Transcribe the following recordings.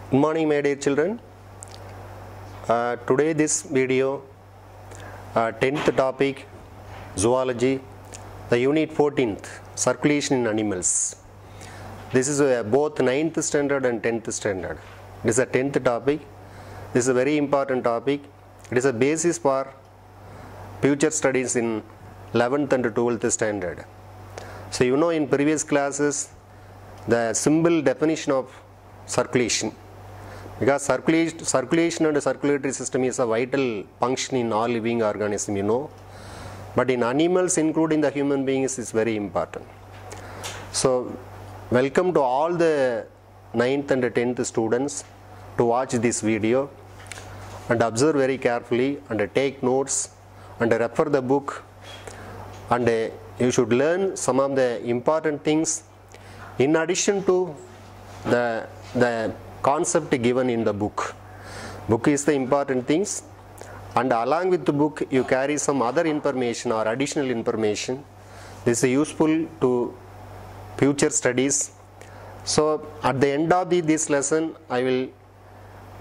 Good morning, my dear children. Today this video, 10th topic, zoology, the unit 14th, circulation in animals. This is both 9th standard and 10th standard. It is a 10th topic. This is a very important topic. It is a basis for future studies in 11th and 12th standard. So you know in previous classes the simple definition of circulation. Because circulation and circulatory system is a vital function in all living organisms, you know. But in animals, including the human beings, is very important. So, welcome to all the 9th and 10th students to watch this video and observe very carefully and take notes and refer the book, and you should learn some of the important things in addition to the concept given in the book. Book is the important things, and along with the book you carry some other information or additional information. This is useful to future studies. So at the end of this lesson I will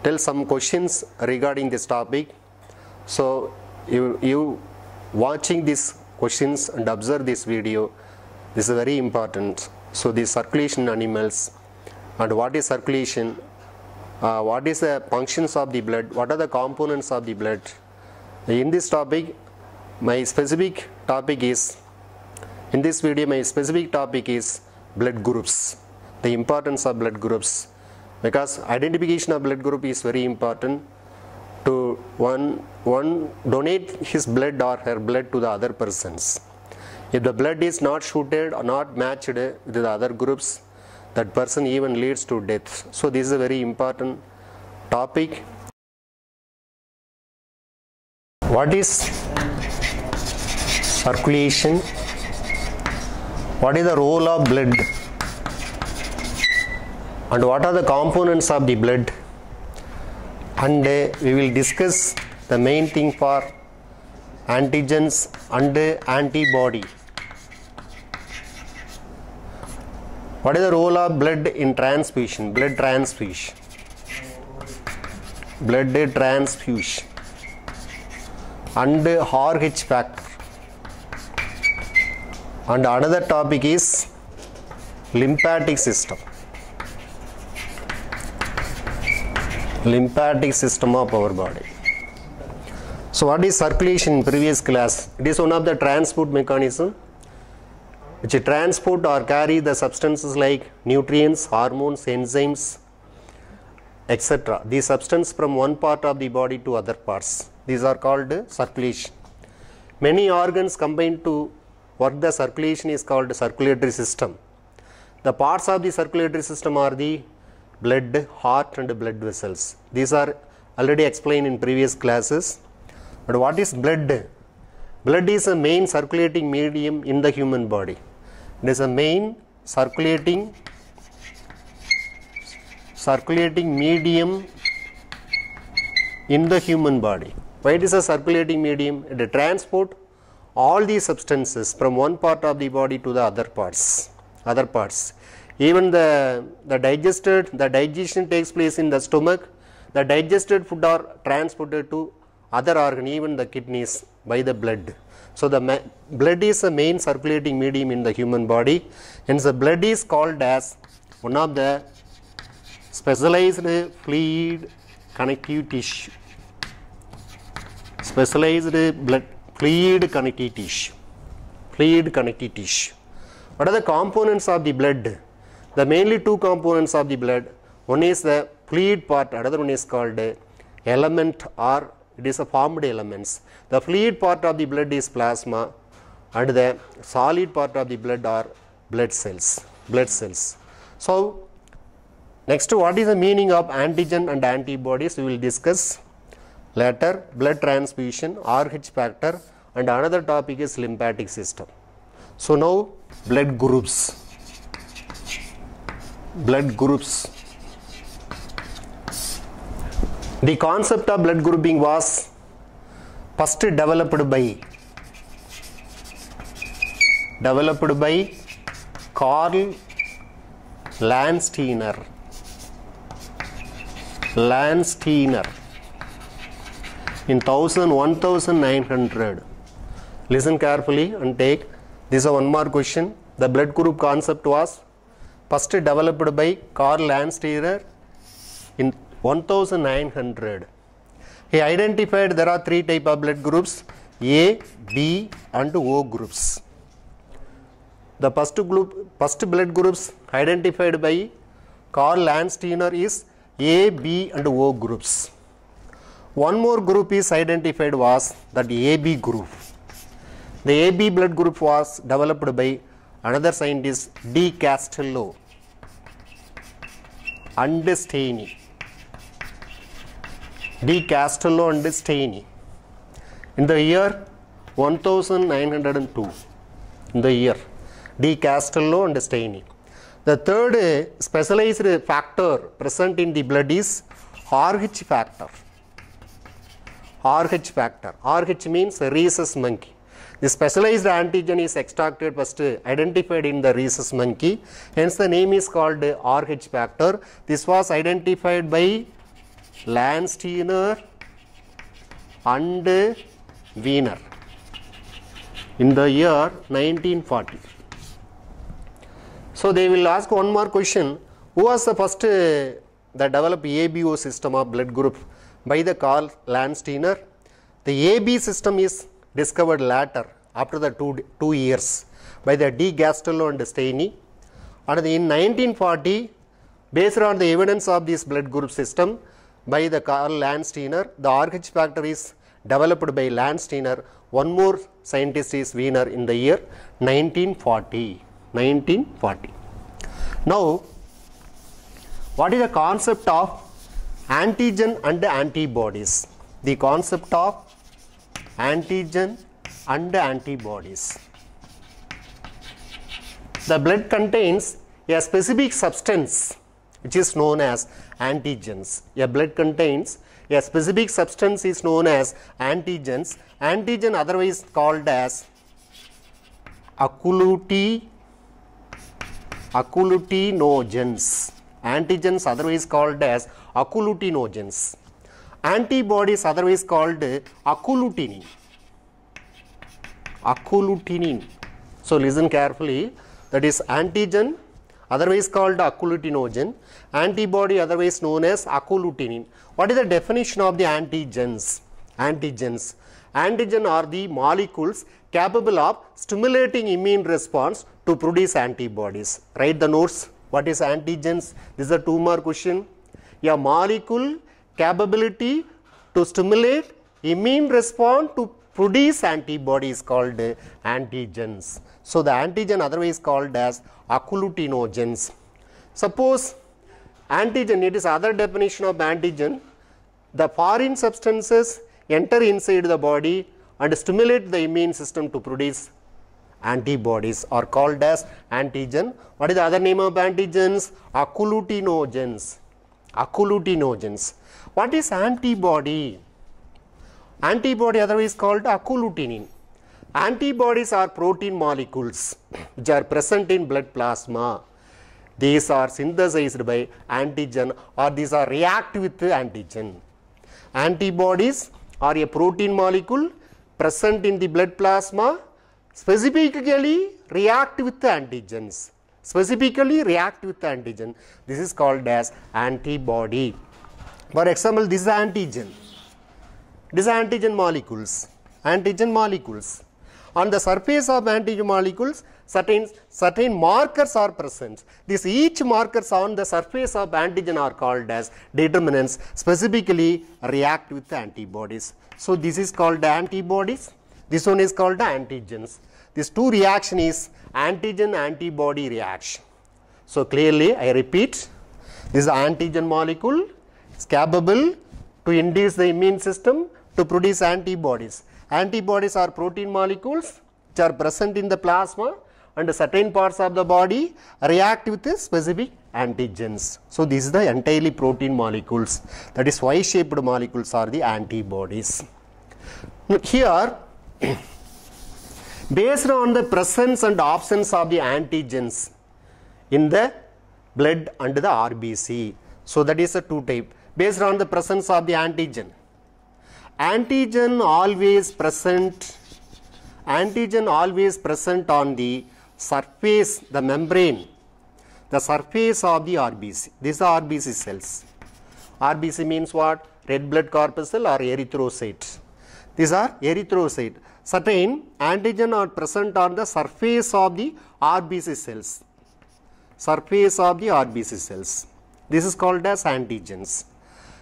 tell some questions regarding this topic. So you watching these questions and observe this video, this is very important. So the circulation in animals, and what is circulation, what is the functions of the blood, what are the components of the blood. In this topic, my specific topic is, in this video my specific topic is blood groups, the importance of blood groups, because identification of blood group is very important to one donate his blood or her blood to the other persons. If the blood is not suited or not matched with the other groups, that person even leads to death. So this is a very important topic. What is circulation? What is the role of blood? And what are the components of the blood? And we will discuss the main thing for antigens and antibody. What is the role of blood in transfusion? Blood transfusion. And RH factor. And another topic is lymphatic system. Lymphatic system of our body. So what is circulation in previous class? It is one of the transport mechanism which transport or carry the substances like nutrients, hormones, enzymes, etc. These substances from one part of the body to other parts. These are called circulation. Many organs combine to work the circulation is called circulatory system. The parts of the circulatory system are the blood, heart and blood vessels. These are already explained in previous classes. But what is blood? Blood is a main circulating medium in the human body. It is a main circulating medium in the human body. Why it is a circulating medium? It transport all these substances from one part of the body to the other parts. Even the digestion takes place in the stomach. The digested food are transported to other organ, even the kidneys, by the blood. So the blood is a main circulating medium in the human body, and the blood is called as one of the specialized fluid connective tissue. Fluid connective tissue. What are the components of the blood? The mainly two components of the blood. One is the fluid part, another one is called element, or it is a formed elements. The fluid part of the blood is plasma, and the solid part of the blood are blood cells. So next, what is the meaning of antigen and antibodies? We will discuss later. Blood transfusion, RH factor, and another topic is lymphatic system. So now blood groups. The concept of blood grouping was first developed by Karl Landsteiner. Landsteiner in 1900. Listen carefully and take. This is a one more question. The blood group concept was first developed by Karl Landsteiner in 1900. He identified there are three types of blood groups: A, B and O groups. The first blood groups identified by Karl Landsteiner is A, B and O groups. One more group is identified was that AB group. The AB blood group was developed by another scientist D. Castello and Steiny. D. Castello and Steiny in the year 1902. In the year D. Castello and Steiny. The third specialized factor present in the blood is RH factor. RH factor. RH means rhesus monkey. The specialized antigen is extracted first, identified in the rhesus monkey. Hence the name is called RH factor. This was identified by Landsteiner and Wiener in the year 1940. So they will ask one more question. Who was the first that developed ABO system of blood group? By the Karl Landsteiner. The AB system is discovered later, after the two years, by the D. Castello and Steiny. And in 1940, based on the evidence of this blood group system by the Karl Landsteiner, the RH factor is developed by Landsteiner. One more scientist is Wiener in the year 1940. Now, what is the concept of antigen and antibodies? The concept of antigen and antibodies. The blood contains a specific substance which is known as antigens. A blood contains a specific substance is known as antigens. Antigen otherwise called as agglutinogens. Antigens otherwise called as agglutinogens. Antibodies otherwise called agglutinin. So listen carefully. That is antigen otherwise called agglutinogen. Antibody otherwise known as agglutinin. What is the definition of the antigens? Antigen are the molecules capable of stimulating immune response to produce antibodies. Write the notes. What is antigens? This is a 2 mark question. A molecule capability to stimulate immune response to produce antibodies called antigens. So the antigen otherwise called as agglutinogens. Suppose antigen, it is other definition of antigen. The foreign substances enter inside the body and stimulate the immune system to produce antibodies are called as antigen. What is the other name of antigens? Agglutinogens. What is antibody? Antibody otherwise called agglutinin. Antibodies are protein molecules which are present in blood plasma. These are synthesized by antigen or these are react with antigen. Antibodies are a protein molecule present in the blood plasma, specifically react with antigens. This is called as antibody. For example, this is antigen. These are antigen molecules. On the surface of antigen molecules, certain markers are present. Each markers on the surface of antigen are called as determinants, specifically react with antibodies. So this is called antibodies. This one is called antigens. This two reaction is antigen-antibody reaction. So clearly, I repeat, this is antigen molecule. It's capable to induce the immune system to produce antibodies. Antibodies are protein molecules which are present in the plasma and certain parts of the body react with specific antigens. So this is the entirely protein molecules. That is Y-shaped molecules are the antibodies. Here, based on the presence and absence of the antigens in the blood and the RBC. So that is a two type. based on the presence of the antigen. Antigen always present on the surface, the membrane, the surface of the RBC. These are RBC cells. RBC means what? Red blood corpuscle or erythrocyte. These are erythrocyte. Certain antigen are present on the surface of the RBC cells. Surface of the RBC cells. This is called as antigens.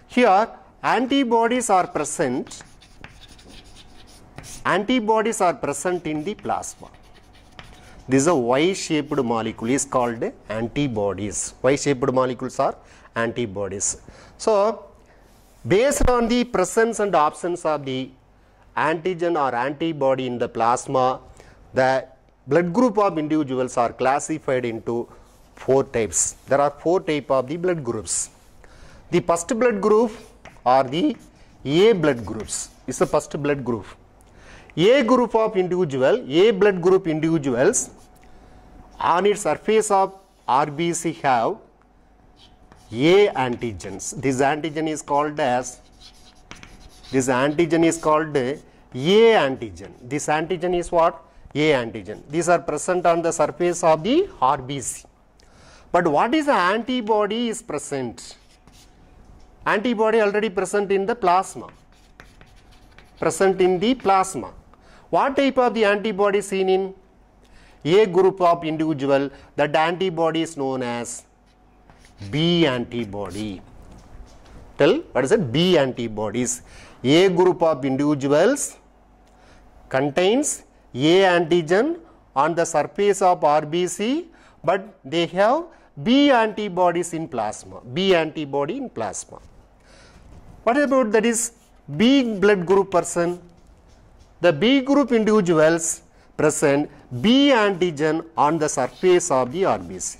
Here antibodies are present. Antibodies are present in the plasma. This is a Y-shaped molecule is called antibodies. Y-shaped molecules are antibodies. So, based on the presence and absence of the antigen or antibody in the plasma, the blood group of individuals are classified into 4 types. There are 4 types of the blood groups. The first blood group are the A blood groups. Is the first blood group. A group of individual, A blood group individuals on its surface of RBC have A antigens. This antigen is called as A antigen. This antigen is what? A antigen. These are present on the surface of the RBC. But what is the antibody is present? Antibody already present in the plasma. Present in the plasma. What type of the antibody seen in A group of individual? That antibody is known as B antibody. Tell what is it? B antibodies. A group of individuals contains A antigen on the surface of RBC, but they have B antibodies in plasma. B antibody in plasma. What about that is B blood group person? The B group individuals present B antigen on the surface of the RBC.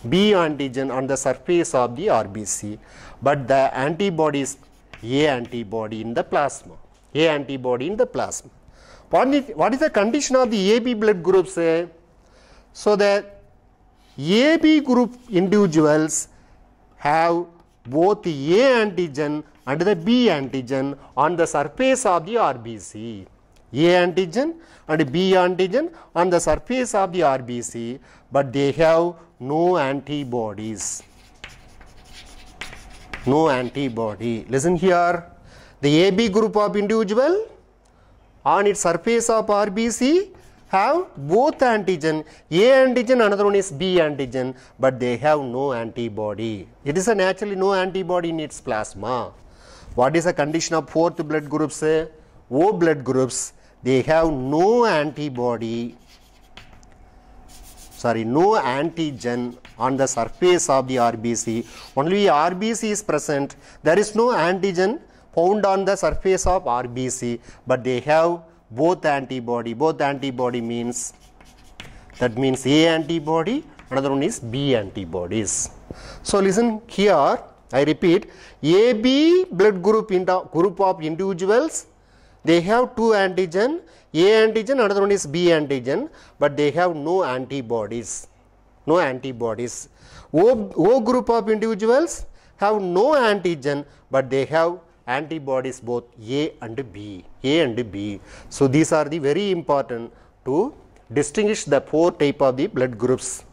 B antigen on the surface of the RBC, but the antibody is A antibody in the plasma. A antibody in the plasma. What is the condition of the AB blood groups? So that AB group individuals have both the A antigen and the B antigen on the surface of the RBC. A antigen and B antigen on the surface of the RBC, but they have no antibodies. No antibody. Listen here. The AB group of individual on its surface of RBC have both antigen. A antigen, another one is B antigen, but they have no antibody. It is a naturally no antibody in its plasma. What is the condition of fourth blood groups? O blood groups. They have no antibody, no antigen on the surface of the RBC. Only RBC is present. There is no antigen found on the surface of RBC, but they have both antibody. Both antibody means, that means A antibody, another one is B antibodies. So listen here, I repeat, AB blood group group of individuals, they have two antigen, A antigen, another one is B antigen, but they have no antibodies. No antibodies. O group of individuals have no antigen, but they have antibodies both A and B. A and B. So these are the very important to distinguish the four type of the blood groups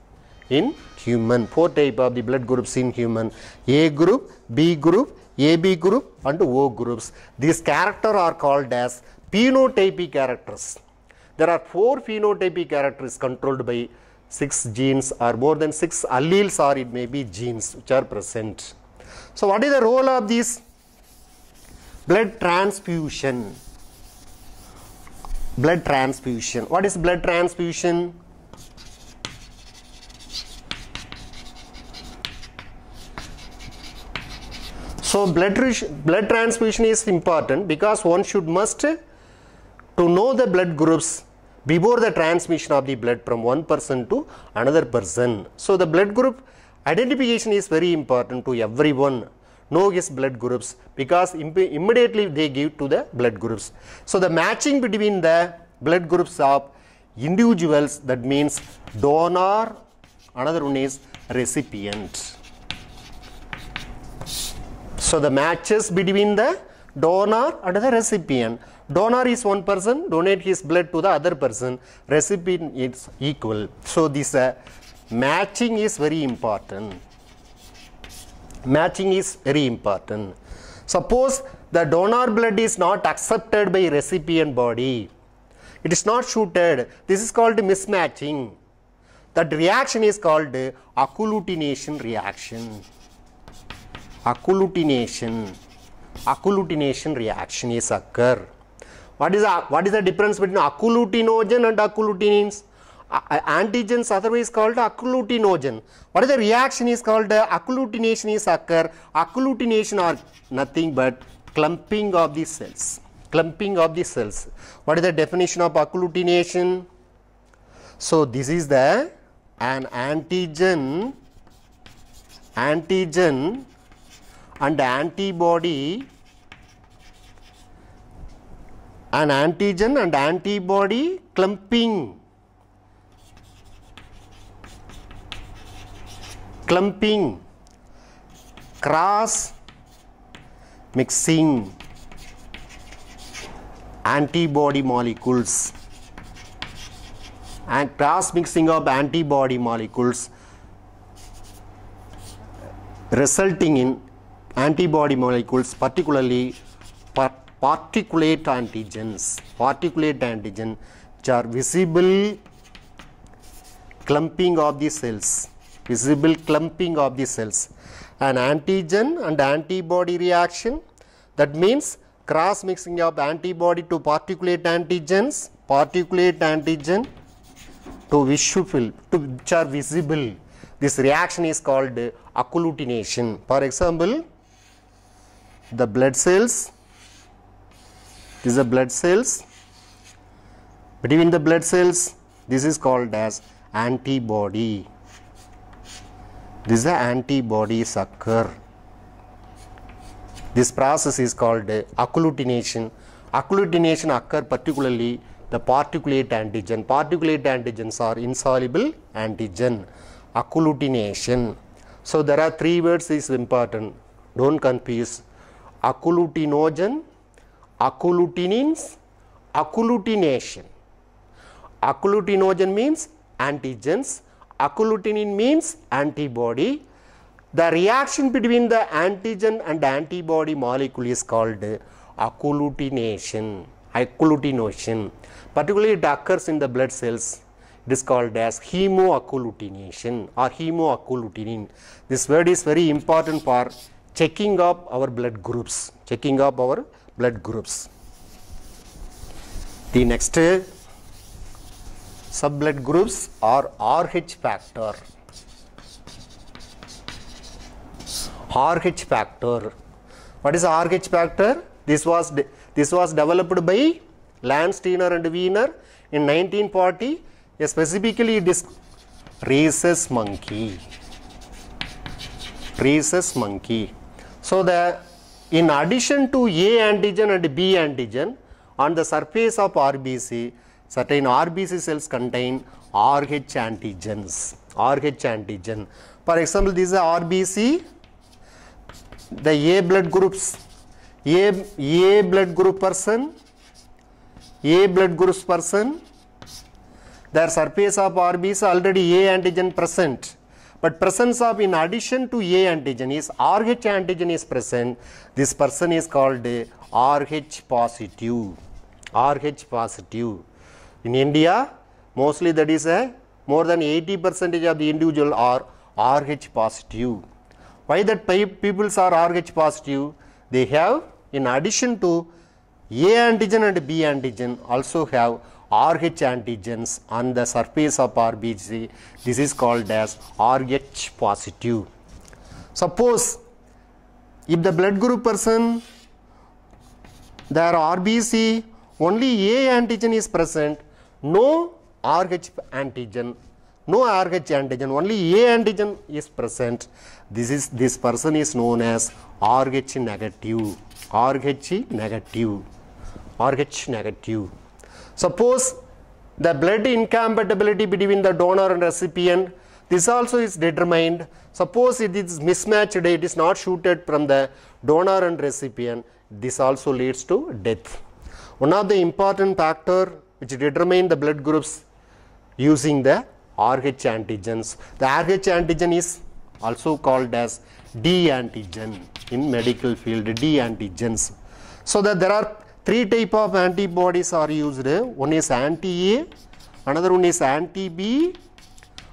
in human. Four type of the blood groups in human: A group, B group, AB group and O groups. These characters are called as phenotypic characters. There are 4 phenotypic characters controlled by 6 genes or more than 6 alleles, or it may be genes which are present. So what is the role of this? Blood transfusion. Blood transfusion. What is blood transfusion? So blood transfusion is important because one should must to know the blood groups before the transmission of the blood from one person to another person. So the blood group identification is very important to everyone. Know his blood groups because immediately they give to the blood groups. So the matching between the blood groups of individuals, that means donor, another one is recipient. So the matches between the donor and the recipient. Donor is one person, donate his blood to the other person, recipient is equal. So this matching is very important. Matching is very important. Suppose the donor blood is not accepted by recipient body. It is not suited. This is called mismatching. That reaction is called agglutination reaction. Agglutination reaction is occur. What is the difference between agglutinogen and agglutinins? Antigens otherwise called agglutinogen. What is the reaction is called agglutination is occur. Agglutination are nothing but clumping of the cells. Clumping of the cells. What is the definition of agglutination? So this is an antigen and antibody, an antigen and antibody clumping cross mixing antibody molecules, and cross mixing of antibody molecules resulting in antibody molecules, particularly particulate antigens which are visible clumping of the cells, an antigen and antibody reaction, that means cross mixing of antibody to particulate antigen to visual, which are visible. This reaction is called agglutination. For example, the blood cells, these are blood cells. Between the blood cells, this is called as antibody. This is the antibodies occur. This process is called agglutination. Agglutination occur particularly the particulate antigen. Particulate antigens are insoluble antigen. Agglutination. So there are three words is important. Don't confuse. Agglutinogen, agglutinins, agglutination. Agglutinogen means antigens. Agglutinin means antibody. The reaction between the antigen and antibody molecule is called agglutination. Particularly it occurs in the blood cells. It is called as hemoagglutination or hemoagglutinin. This word is very important for checking up our blood groups. The next sub-blood groups are RH factor. RH factor. What is RH factor? This was developed by Landsteiner and Wiener in 1940. Specifically, it is rhesus monkey. So in addition to A antigen and B antigen, on the surface of RBC, certain RBC cells contain RH antigens. For example, this is RBC. The A blood groups, A blood group person, their surface of RBC already A antigen present, but presence of in addition to A antigen is RH antigen is present. This person is called RH positive. In India, mostly that is more than 80% of the individual are RH positive. Why that people are RH positive? They have, in addition to A antigen and B antigen, also have RH antigens on the surface of RBC. This is called as RH positive. Suppose if the blood group person, their RBC, only A antigen is present, no RH antigen, only A antigen is present. This person is known as RH negative. Suppose the blood incompatibility between the donor and recipient, This also is determined. Suppose it is mismatched, it is not shooted from the donor and recipient, this also leads to death. One of the important factor which determine the blood groups using the RH antigens. The RH antigen is also called as D antigen in medical field, D antigens. So that there are three type of antibodies are used. One is anti-A, another one is anti-B,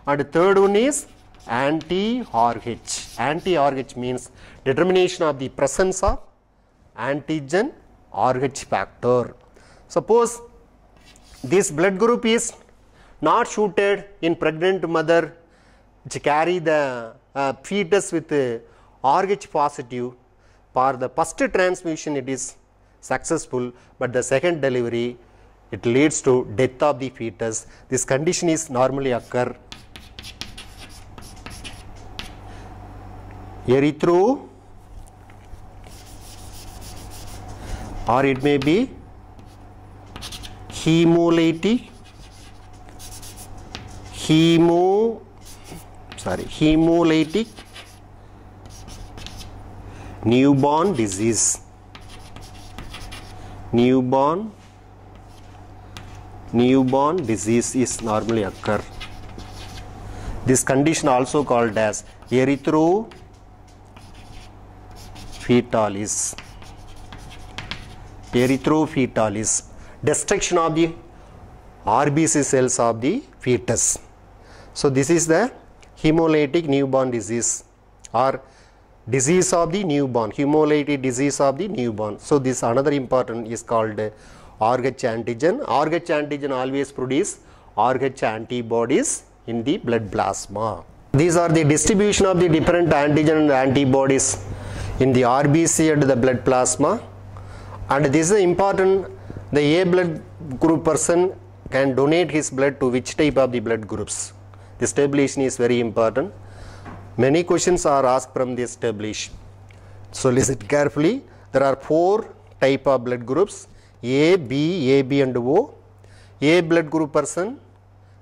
and the third one is anti-RH. Anti-RH means determination of the presence of antigen RH factor. Suppose this blood group is not shooted in pregnant mother which carry the fetus with RH positive. For the first transmission it is successful, but the second delivery it leads to death of the fetus. This condition is normally occur erythro, or it may be hemolytic newborn disease. Newborn disease is normally occur. This condition also called as erythrofoetalis. Erythrofoetalis, destruction of the RBC cells of the fetus. So this is the hemolytic newborn disease or disease of the newborn, hemolytic disease of the newborn. So this another important is called RH antigen. RH antigen always produce RH antibodies in the blood plasma. These are the distribution of the different antigen and antibodies in the RBC and the blood plasma. And this is important, the A blood group person can donate his blood to which type of the blood groups. This tabulation is very important. Many questions are asked from this tabulation. So listen carefully. There are 4 type of blood groups: A, B, AB and O. A blood group person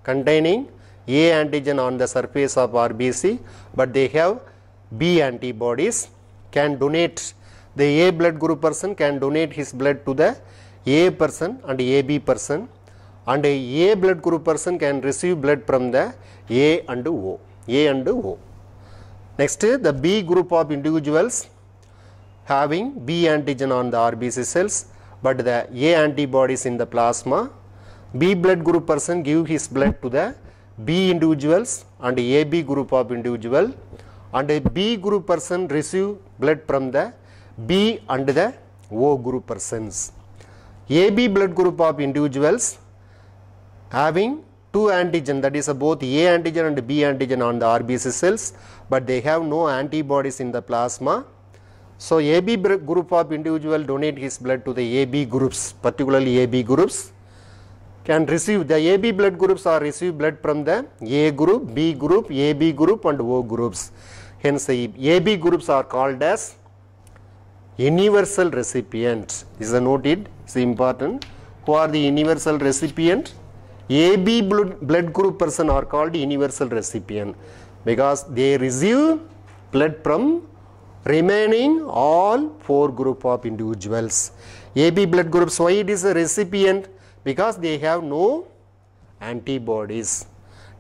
containing A antigen on the surface of RBC, but they have B antibodies, can donate. The A blood group person can donate his blood to the A person and AB person, and a blood group person can receive blood from the A and O. Next, the B group of individuals having B antigen on the RBC cells, but the A antibodies in the plasma. B blood group person give his blood to the B individuals and AB group of individual, and a B group person receive blood from the B and the O group persons. AB blood group of individuals having 2 antigen, that is both A antigen and B antigen on the RBC cells, but they have no antibodies in the plasma. So AB group of individual donate his blood to the AB groups, particularly AB groups can receive, the AB blood groups are receive blood from the A group, B group, AB group and O groups. Hence the AB groups are called as universal recipient. This is noted, it's important. Who are the universal recipient? AB blood group person are called universal recipient because they receive blood from remaining all 4 group of individuals. AB blood groups, why it is a recipient? Because they have no antibodies.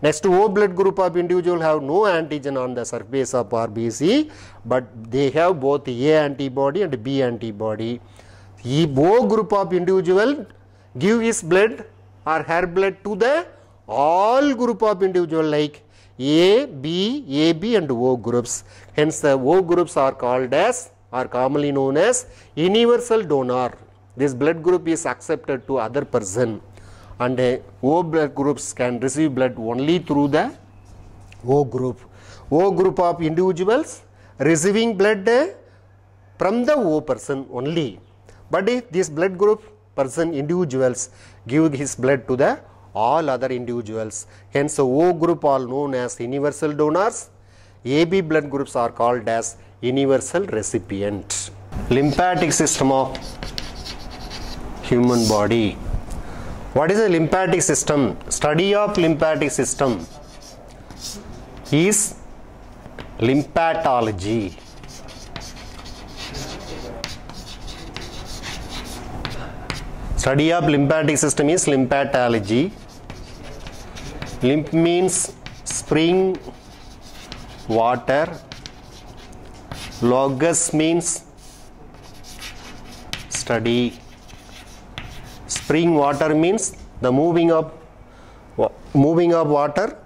Next, O blood group of individual have no antigen on the surface of RBC, but they have both A antibody and B antibody. O group of individual give his blood or her blood to the all group of individual like A, B, AB and O groups. Hence the O groups are called as, or commonly known as universal donor. This blood group is accepted to other person, and O blood groups can receive blood only through the O group. O group of individuals receiving blood from the O person only. But if this blood group person individuals give his blood to the all other individuals, hence O group are known as universal donors. AB blood groups are called as universal recipient. Lymphatic system of human body. What is a lymphatic system? Study of lymphatic system. is lymphatology. Study of lymphatic system is lymphatology. Lymph means spring water. Logos means study. Spring water means the moving of water.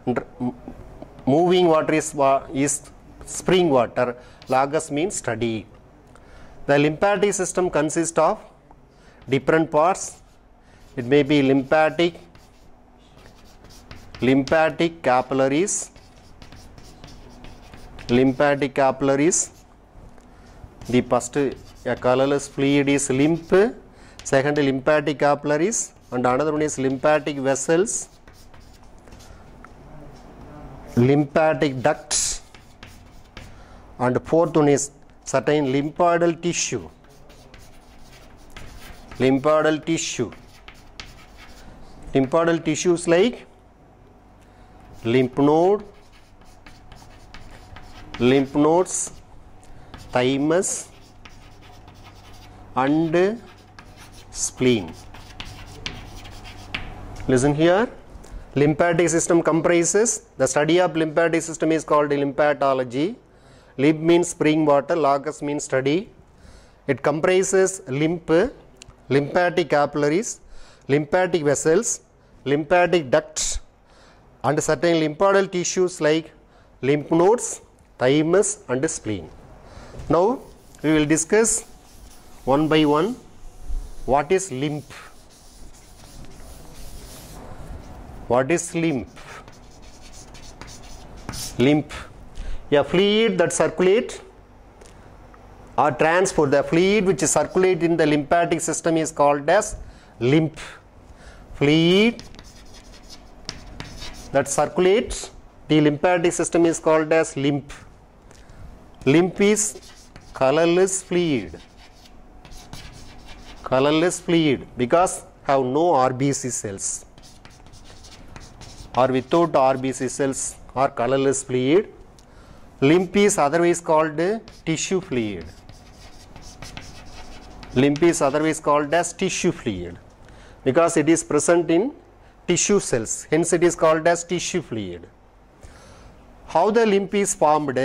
Moving water is spring water. Logos means study. The lymphatic system consists of different parts. It may be lymphatic capillaries. Lymphatic capillaries. The first a colorless fluid is lymph. Second, lymphatic capillaries, and another one is lymphatic vessels, lymphatic ducts, and fourth one is certain lymphoidal tissue. Lymphoidal tissues like lymph nodes, thymus, and spleen. Listen here. Lymphatic system comprises, the study of lymphatic system is called lymphatology. Lymph means spring water, logos means study. It comprises lymphatic capillaries, lymphatic vessels, lymphatic ducts, and certain lymphoidal tissues like lymph nodes, thymus, and spleen. Now we will discuss one by one what is lymph. What is lymph? Lymph, a fluid that circulates or transport. The fluid which circulates in the lymphatic system is called as lymph. Fluid that circulates the lymphatic system is called as lymph. Lymph is colorless fluid. Colorless fluid because have no RBC cells, or without RBC cells or colorless fluid. Lymph is otherwise called tissue fluid. Lymph is otherwise called as tissue fluid because it is present in tissue cells, hence it is called as tissue fluid. How the lymph is formed?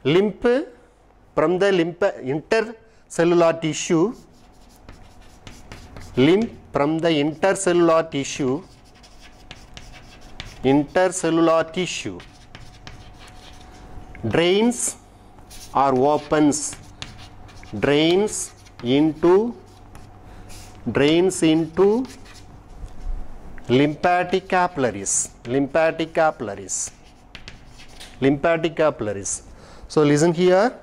Lymph from the intercellular tissue. Lymph from the intercellular tissue drains or opens, drains into lymphatic capillaries. So listen here.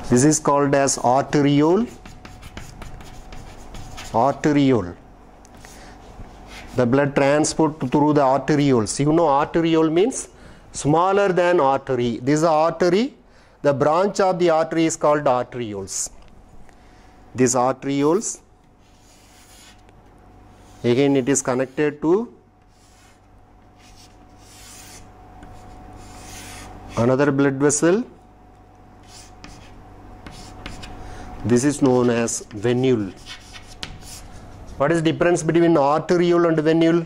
This is called as arteriole. The blood transport through the arterioles. You know arteriole means smaller than artery. This is the artery. The branch of the artery is called arterioles. These arterioles, again it is connected to another blood vessel. This is known as venule. What is the difference between arteriole and venule?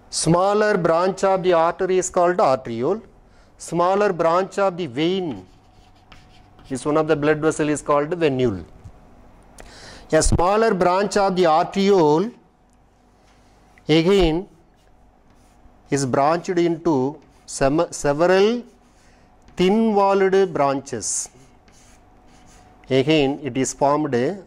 Smaller branch of the artery is called arteriole. Smaller branch of the vein is one of the blood vessel is called venule. A smaller branch of the arteriole again is branched into several thin-walled branches. Again it is formed a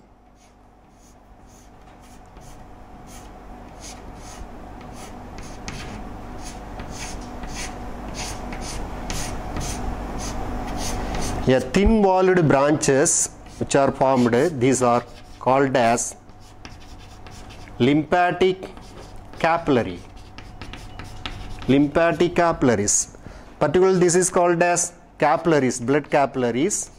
thin-walled branches which are formed. These are called as lymphatic capillary. Lymphatic capillaries. Particularly this is called as capillaries, blood capillaries.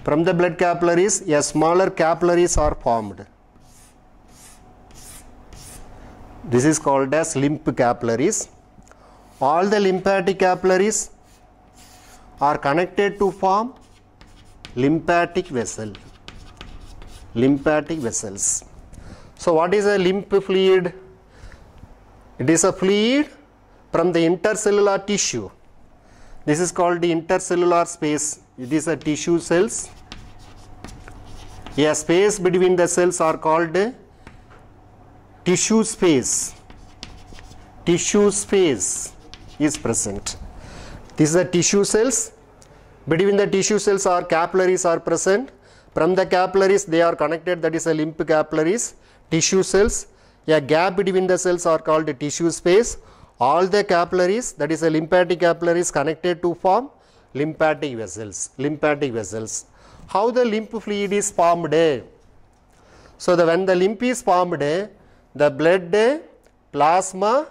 From the blood capillaries, a smaller capillaries are formed. This is called as lymph capillaries. All the lymphatic capillaries are connected to form lymphatic vessel. Lymphatic vessels. So what is a lymph fluid? It is a fluid from the intercellular tissue. This is called the intercellular space. It is a tissue cells. A space between the cells are called tissue space. Tissue space is present. This is the tissue cells. Between the tissue cells are capillaries are present. From the capillaries they are connected, that is a lymph capillaries. Tissue cells. A gap between the cells are called tissue space. All the capillaries, that is a lymphatic capillaries, connected to form lymphatic vessels. Lymphatic vessels. How the lymph fluid is formed? So when the lymph is formed, the blood, plasma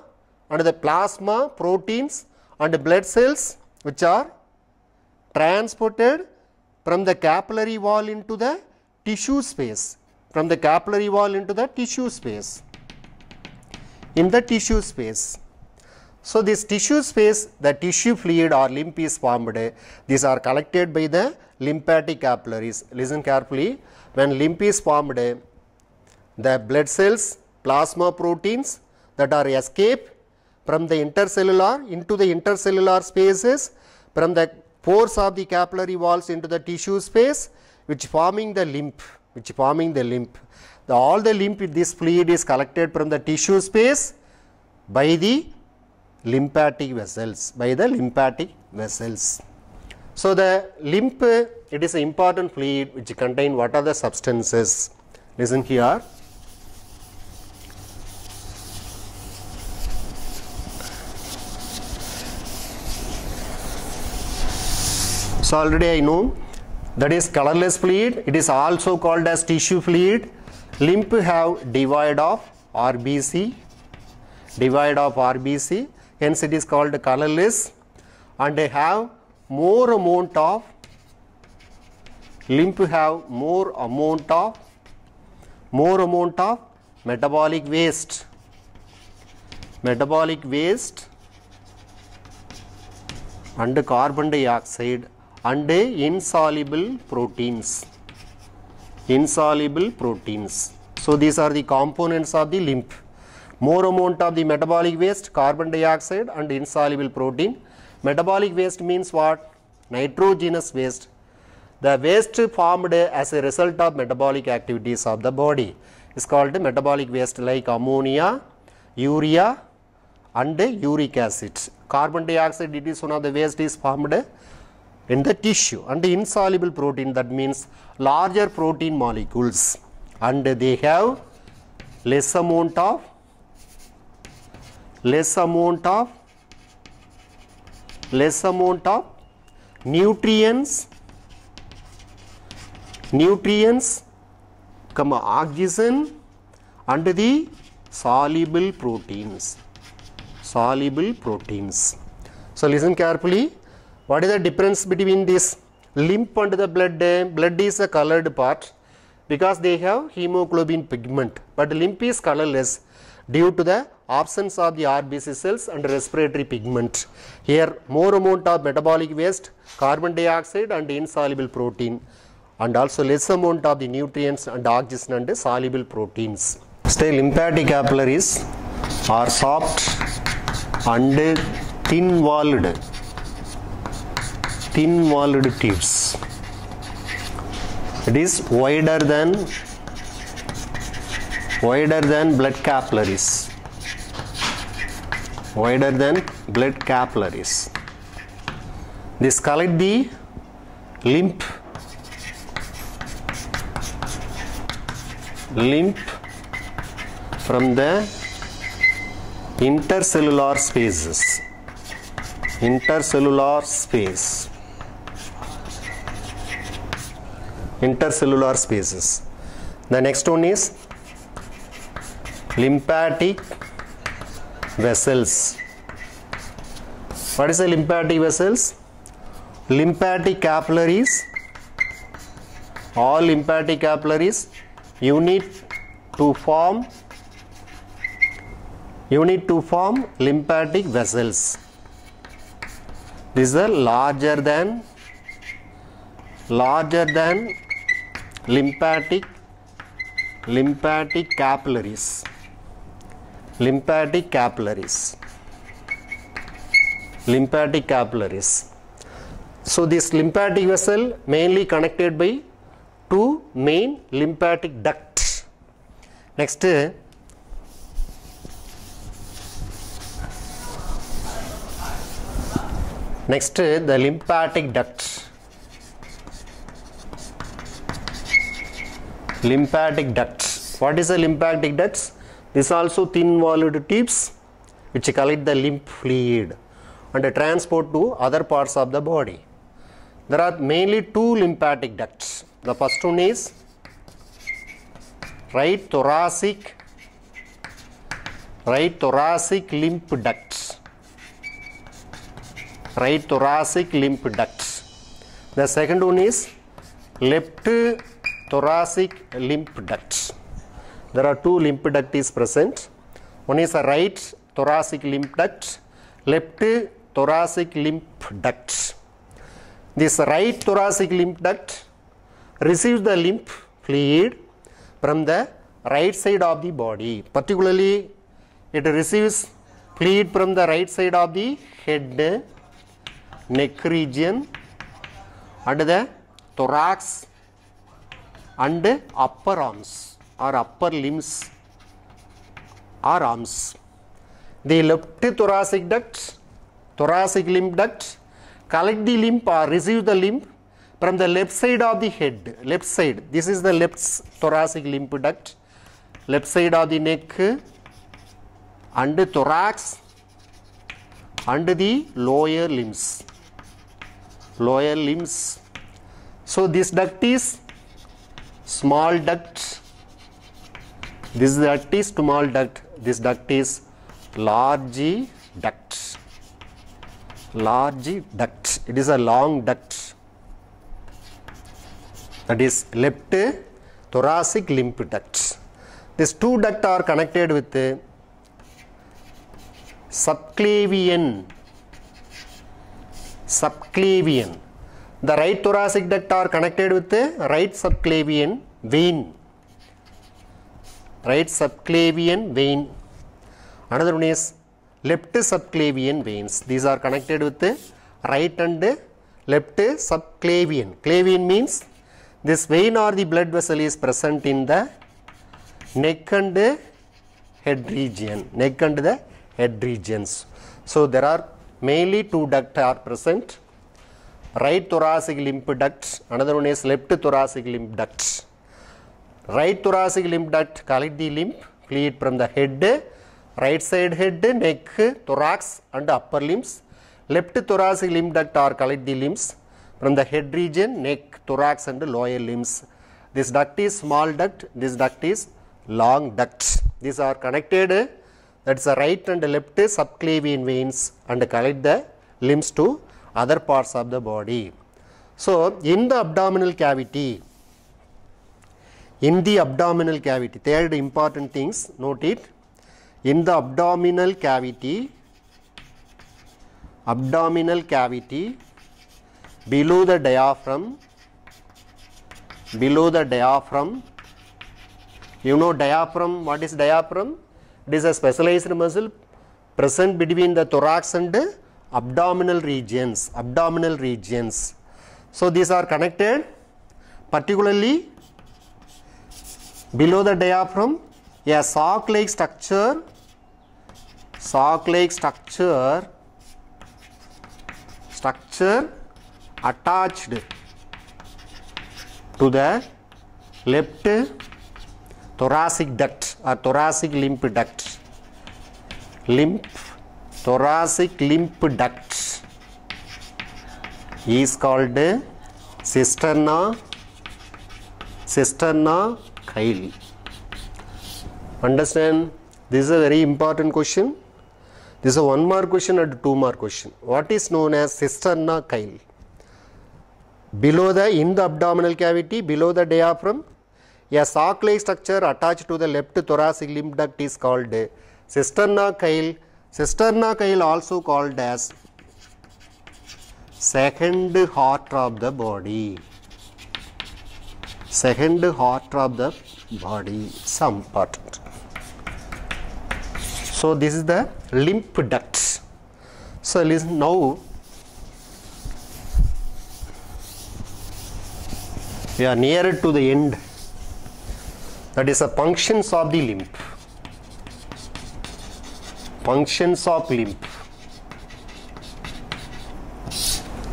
and the plasma proteins and blood cells which are transported from the capillary wall into the tissue space. From the capillary wall into the tissue space. In the tissue space. So this tissue space, the tissue fluid or lymph is formed. These are collected by the lymphatic capillaries. Listen carefully. When lymph is formed, the blood cells, plasma proteins that are escape from the intercellular into the intercellular spaces, from the pores of the capillary walls into the tissue space, which forming the lymph. All the lymph, this fluid is collected from the tissue space by the lymphatic vessels. So the lymph, it is an important fluid which contain what are the substances. Listen here. So already I know that is colorless fluid. It is also called as tissue fluid. Lymph have devoid of RBC. Hence it is called colorless, and they have more amount of metabolic waste and carbon dioxide and insoluble proteins. So these are the components of the lymph. More amount of the metabolic waste, carbon dioxide and insoluble protein. Metabolic waste means what? Nitrogenous waste. The waste formed as a result of metabolic activities of the body is called metabolic waste, like ammonia, urea and uric acid. Carbon dioxide, it is one of the waste is formed in the tissue, and the insoluble protein, that means larger protein molecules, and they have less amount of nutrients, oxygen and the soluble proteins. So listen carefully. What is the difference between this lymph and the blood? Blood is a colored part because they have hemoglobin pigment, but lymph is colorless due to the absence of the RBC cells and respiratory pigment. Here more amount of metabolic waste, carbon dioxide and insoluble protein, and also less amount of the nutrients and oxygen and soluble proteins. Still, lymphatic capillaries are soft and thin-walled tubes. It is wider than blood capillaries. This collect the lymph from the intercellular spaces. Intercellular spaces. The next one is lymphatic vessels. What is a lymphatic vessels? Lymphatic capillaries All lymphatic capillaries unit to form lymphatic vessels. These are larger than lymphatic capillaries. Lymphatic capillaries. So this lymphatic vessel mainly connected by two main lymphatic ducts. Next, the lymphatic ducts. Lymphatic ducts. What is a lymphatic ducts? This also thin-walled tubes which collect the lymph fluid and transport to other parts of the body. There are mainly two lymphatic ducts. The first one is right thoracic lymph ducts. Right thoracic lymph ducts. The second one is left thoracic lymph ducts. There are two lymph ducts is present. One is a right thoracic lymph duct, left thoracic lymph duct. This right thoracic lymph duct receives the lymph fluid from the right side of the body. Particularly, it receives fluid from the right side of the head, neck region, and the thorax and upper arms or upper limbs or arms. The left thoracic lymph duct collect the lymph or receive the lymph from the left side of the head. Left side. This is the left thoracic lymph duct. Left side of the neck and the thorax and the lower limbs. So this duct is small duct. This duct is small duct. This duct is large duct. It is a long duct. That is left thoracic lymph duct. These two ducts are connected with subclavian. The right thoracic duct are connected with the right subclavian vein. Another one is left subclavian veins. These are connected with the right and left subclavian. Clavian means this vein or the blood vessel is present in the neck and head regions. So there are mainly two ducts are present. Right thoracic lymph duct, another one is left thoracic lymph duct. Right thoracic lymph duct collect the lymph fluid from the head, right side head, neck, thorax and upper limbs. Left thoracic lymph duct or collect the limbs from the head region, neck, thorax and lower limbs. This duct is small duct, this duct is long duct. These are connected, that's the right and left subclavian veins and collect the limbs to other parts of the body. So in the abdominal cavity, third important things, note it. In the abdominal cavity, below the diaphragm, you know diaphragm, what is diaphragm? It is a specialized muscle present between the thorax and abdominal regions. So these are connected, particularly below the diaphragm, a sock-like structure attached to the left thoracic duct or thoracic lymph duct. Thoracic lymph duct is called cisterna chyli. Understand? This is a very important question. This is a 1 mark question and 2 mark question. What is known as cisterna chyli? Below the, in the abdominal cavity, below the diaphragm, a sock-like structure attached to the left thoracic lymph duct is called cisterna chyle. Cisterna chyle also called as second heart of the body. Second heart of the body, some important. So this is the lymph duct. So listen now. We are nearer to the end. That is the functions of the lymph. Functions of lymph.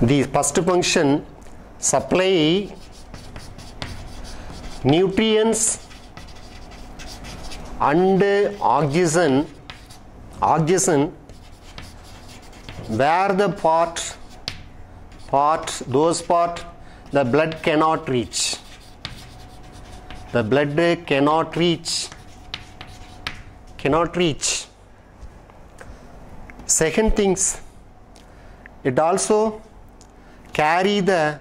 The first function, supply nutrients and oxygen where the those part the blood cannot reach. The blood cannot reach. Second things, it also carry the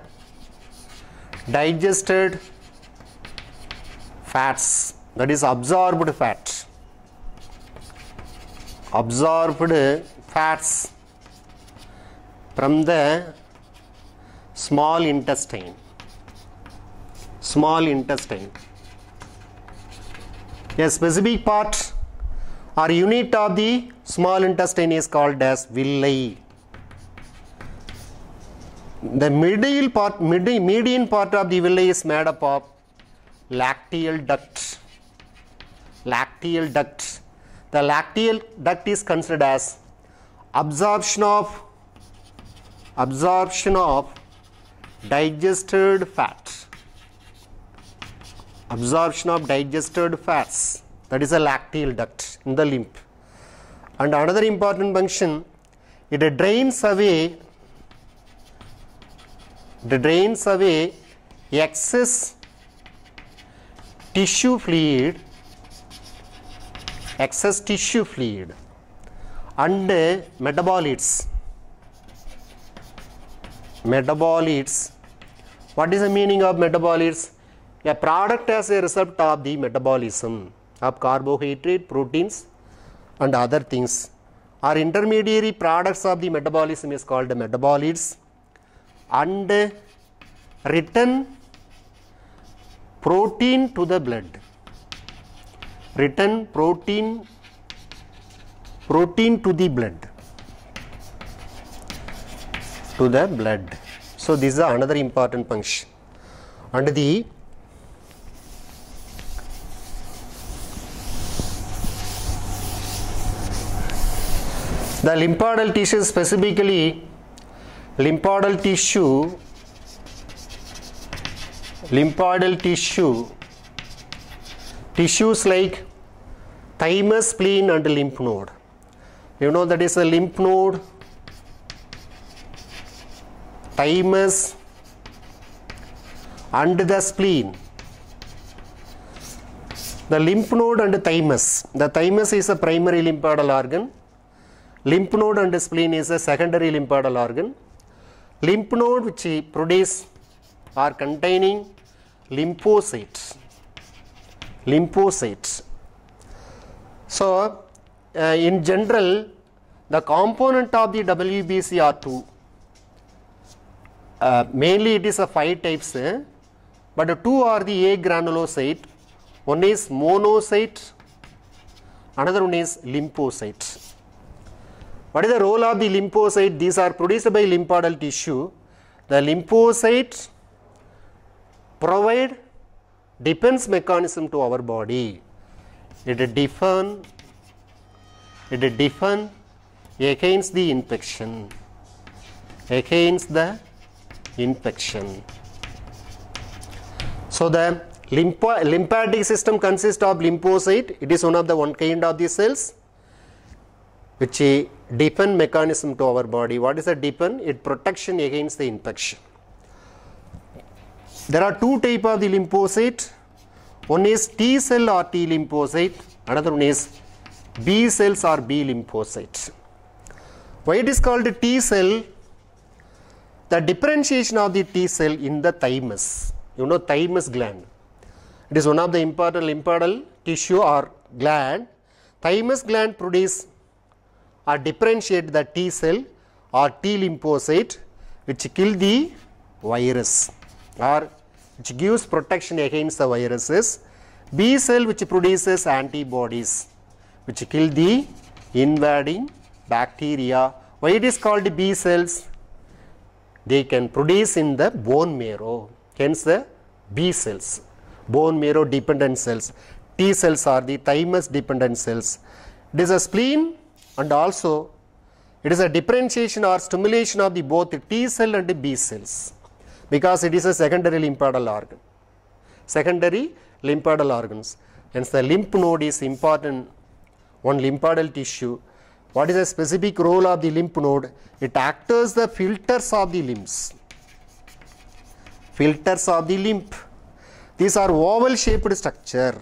digested fats, that is absorbed fat. Absorbed fats from the small intestine. A specific part or unit of the small intestine is called as villi. The median part of the villi is made up of lacteal duct. The lacteal duct is considered as absorption of digested fat. Absorption of digested fats, that is a lacteal duct in the lymph. And another important function, it drains away excess tissue fluid and metabolites. What is the meaning of metabolites? A product as a result of the metabolism of carbohydrate, proteins and other things, or intermediary products of the metabolism is called metabolites, and return protein to the blood. Return protein to the blood. So this is another important function. And the lymphoidal tissue, specifically lymphoidal tissue, tissues like thymus, spleen and lymph node. You know that is a lymph node, thymus and the spleen. The lymph node and thymus. The thymus is a primary lymphoidal organ. Lymph node and spleen is a secondary lymphoidal organ. Lymph node which produce or containing lymphocytes. So in general, the component of the WBC are two. Mainly it is a 5 types, but 2 are the A granulocyte. One is monocyte, another one is lymphocyte. What is the role of the lymphocyte? These are produced by lymphoidal tissue. The lymphocytes provide defense mechanism to our body. It defend against the infection. So the lymphatic system consists of lymphocyte. It is one kind of the cells which defend mechanism to our body. What is the defend? It protection against the infection. There are 2 types of the lymphocyte. One is T cell or T lymphocyte. Another one is B cells or B lymphocytes. Why it is called T cell? the differentiation of the T cell in the thymus. You know thymus gland. It is one of the important lymphadenal tissue or gland. Thymus gland produce or differentiate the T cell or T lymphocyte which kill the virus or which gives protection against the viruses. B cell which produces antibodies which kill the invading bacteria. Why it is called B cells? They can produce in the bone marrow, hence the B cells, bone marrow dependent cells. T cells are the thymus dependent cells. It is a spleen and also it is a differentiation or stimulation of the both T cell and B cells because it is a secondary lymphadenal organ. Secondary lymphadenal organs. Hence the lymph node is important, one lymphadenal tissue. What is the specific role of the lymph node? It acts as the filters of the limbs. Filters of the lymph. These are oval shaped structure.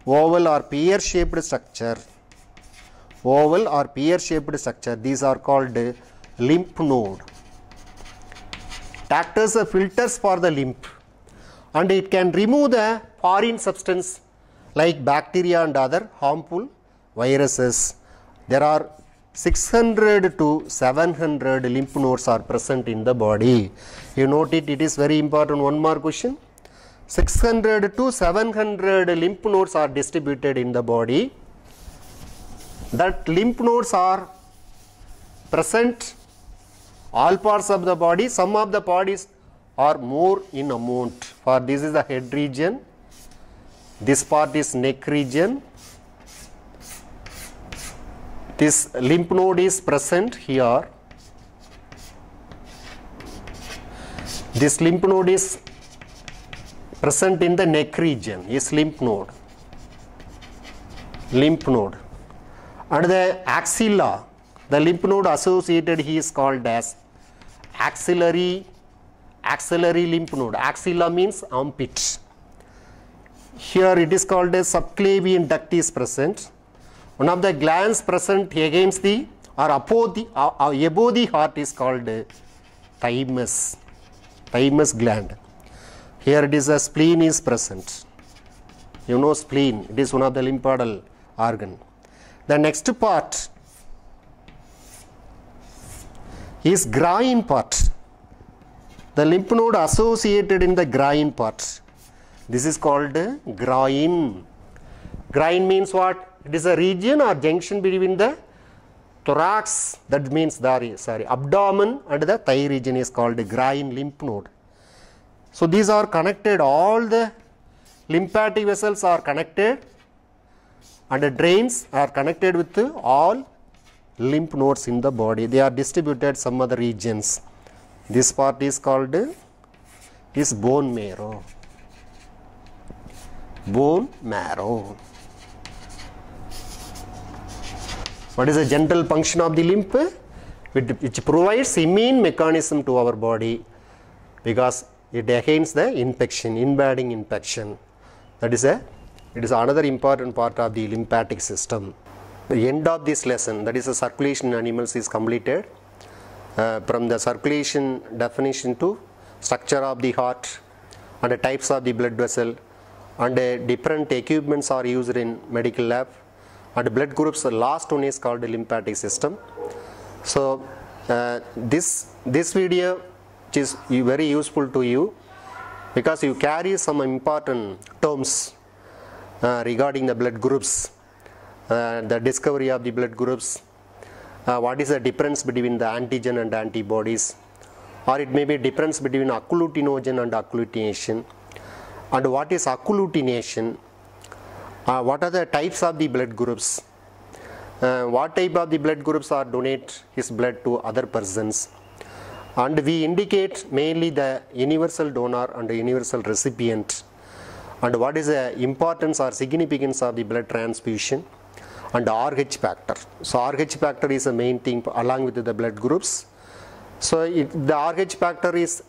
Oval or pear shaped structure. Oval or pear shaped structure. These are called lymph node. It acts as the filters for the lymph. And it can remove the foreign substance like bacteria and other harmful viruses. There are 600 to 700 lymph nodes are present in the body. You note it, it is very important. One more question. 600 to 700 lymph nodes are distributed in the body. That lymph nodes are present all parts of the body. Some of the bodies are more in amount. For this is the head region. This part is neck region. This lymph node is present here. This lymph node is present in the neck region, is lymph node. Lymph node. And the axilla, the lymph node associated here is called as axillary lymph node. Axilla means armpit. Here it is called as subclavian duct is present. One of the glands present against the or above the heart is called thymus. Thymus gland. Here it is a spleen is present. You know spleen, it is one of the lymphadenal organ. The next part is groin part. The lymph node associated in the groin part. This is called groin. Groin means what? It is a region or junction between the thorax, that means the abdomen, and the thigh region is called groin lymph node. So these are connected, all the lymphatic vessels are connected and the drains are connected with all lymph nodes in the body. They are distributed some other regions. This part is called is bone marrow. Bone marrow. What is the general function of the lymph? Which provides immune mechanism to our body because it against the infection, invading infection. That is it is another important part of the lymphatic system. The end of this lesson, that is the circulation in animals, is completed. From the circulation definition to structure of the heart and the types of the blood vessel and different equipments are used in medical lab and blood groups. The last one is called the lymphatic system. So this video which is very useful to you because you carry some important terms regarding the blood groups, the discovery of the blood groups, what is the difference between the antigen and antibodies, or it may be difference between agglutinogen and agglutination, and what is agglutination, what are the types of the blood groups, what type of the blood groups are donate his blood to other persons, and we indicate mainly the universal donor and the universal recipient, and what is the importance or significance of the blood transfusion, and RH factor. So RH factor is the main thing along with the blood groups. So the RH factor is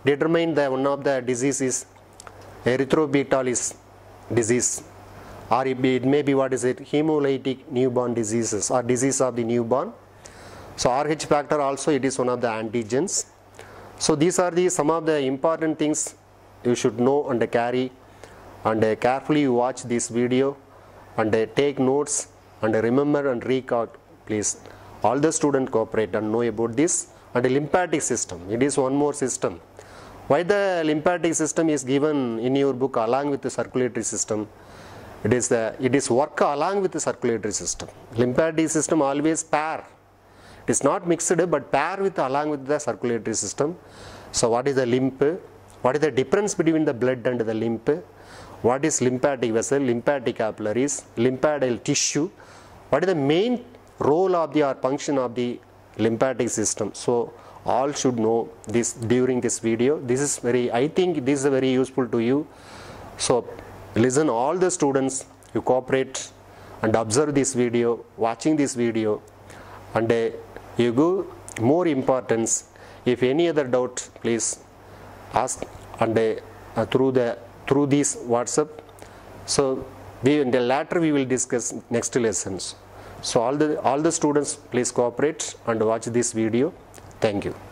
determined that one of the diseases erythrobietalis disease, or it may be what is it, hemolytic newborn diseases or disease of the newborn. So RH factor also, it is one of the antigens. So these are some of the important things you should know and carry, and carefully watch this video and take notes and remember and recall, please. All the students cooperate and know about this. And the lymphatic system, it is one more system. Why the lymphatic system is given in your book along with the circulatory system? It is work along with the circulatory system. Lymphatic system always pair. It is not mixed but pair with along with the circulatory system. So what is the lymph? What is the difference between the blood and the lymph? What is lymphatic vessel, lymphatic capillaries, lymphatic tissue? What is the main role of the or function of the lymphatic system? So all should know this during this video. I think this is very useful to you. So listen, all the students, you cooperate and observe this video, watching this video, and you give more importance. If any other doubt, please ask, and through this WhatsApp. So in the later we will discuss next lessons. So all the students, please cooperate and watch this video. Thank you.